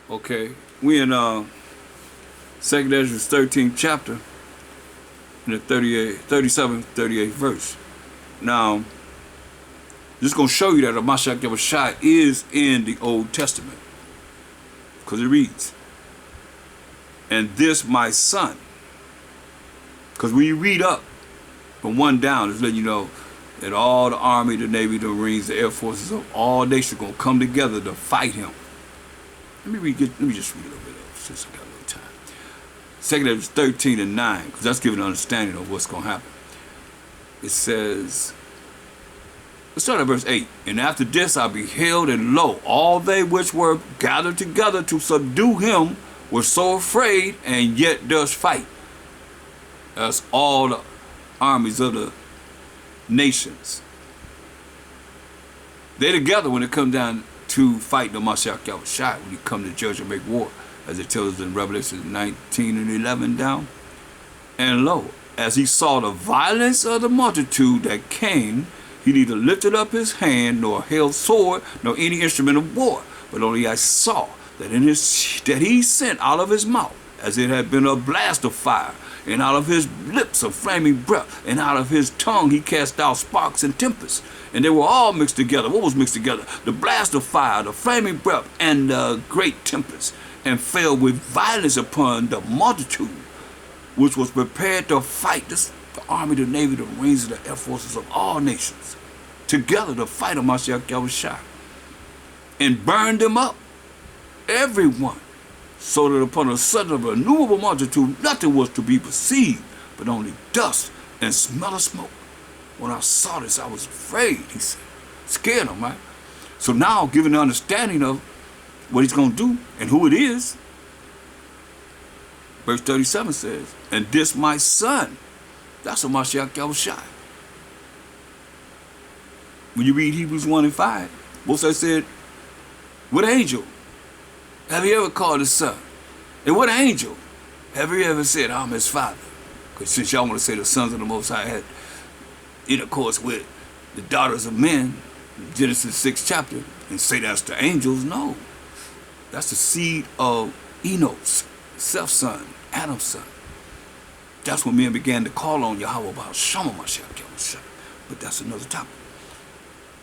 Okay, we in 2nd Ezra 13th chapter, in the 37th, 38th verse. Now, this is going to show you that the Mashiach Yahushua is in the Old Testament. Because it reads, and this my son. Because when you read up from 1 down, it's letting you know that all the Army, the Navy, the Marines, the Air Forces of all nations are going to come together to fight him. Let me just read a little bit of it since I got a little time. 2nd Ezra 13 and 9, because that's giving an understanding of what's going to happen. It says, let's start at verse 8. And after this I beheld, and lo, all they which were gathered together to subdue him were so afraid, and yet does fight. That's all the armies of the nations. They together when it comes down to fight the Mashiach Yahushua, when he come to judge and make war, as it tells us in Revelation 19 and 11 down. And lo, as he saw the violence of the multitude that came, he neither lifted up his hand, nor held sword, nor any instrument of war, but only I saw that that he sent out of his mouth, as it had been a blast of fire, and out of his lips a flaming breath, and out of his tongue he cast out sparks and tempests. And they were all mixed together. What was mixed together? The blast of fire, the flaming breath, and the great tempest, and fell with violence upon the multitude, which was prepared to fight the Army, the Navy, the Marines, and the Air Forces of all nations, together to fight Mashiach Yahushua, and burned them up, everyone, so that upon a sudden of a innumerable multitude nothing was to be perceived, but only dust and smell of smoke. When I saw this, I was afraid, he said. Scared him, right? So now, given the understanding of what he's going to do and who it is, verse 37 says, and this my son, that's a Mashiach Yahushua. When you read Hebrews 1 and 5, Moses said, what angel have you ever called his son? And what angel have you ever said, I'm his father? Because since y'all want to say the sons of the Most High had intercourse with the daughters of men, Genesis 6 chapter, and say that's the angels, no. That's the seed of Enos, Seth's son, Adam's son. That's when men began to call on Yahweh about Shama Mashiach Yahushua. But that's another topic.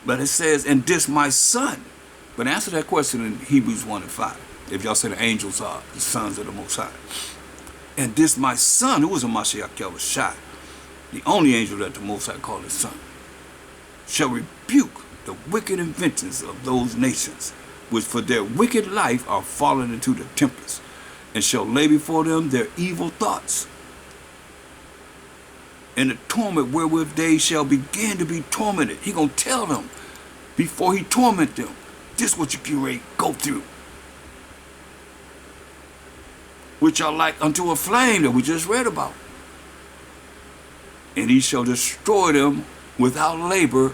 But it says, and this my son. But answer that question in Hebrews 1 and 5. If y'all say the angels are the sons of the Most High. And this my son, who was a Mashiach Yahushua, the only angel that the Most High called his son, shall rebuke the wicked inventions of those nations, which for their wicked life are fallen into the tempest, and shall lay before them their evil thoughts, and the torment wherewith they shall begin to be tormented. He gonna tell them before he torment them, this is what you get ready to go through, which are like unto a flame that we just read about. And he shall destroy them without labor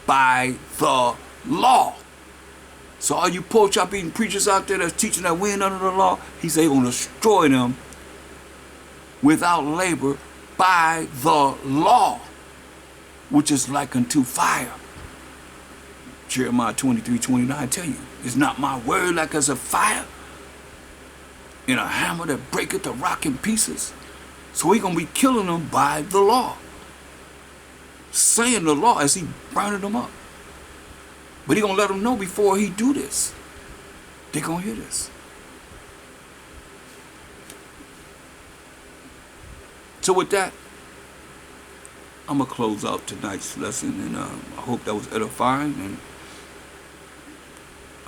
by the law. So all you pork chop eating preachers out there that's teaching that we ain't under the law, he said he's going to destroy them without labor by the law, which is like unto fire. Jeremiah 23:29 tell you, is not my word like as a fire, and a hammer that breaketh the rock in pieces? So he's going to be killing them by the law, saying the law as he burning them up. But he going to let them know before he do this. They're going to hear this. So with that, I'm going to close out tonight's lesson, and I hope that was edifying. And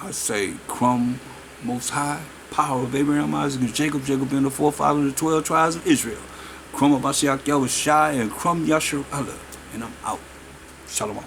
I say, Crumb Most High, power of Abraham, Isaac, and Jacob, Jacob being the forefather of the 12 tribes of Israel. Crumb of Mashiach Yahushua and Crumb Yashar Allah. And I'm out. Shalom.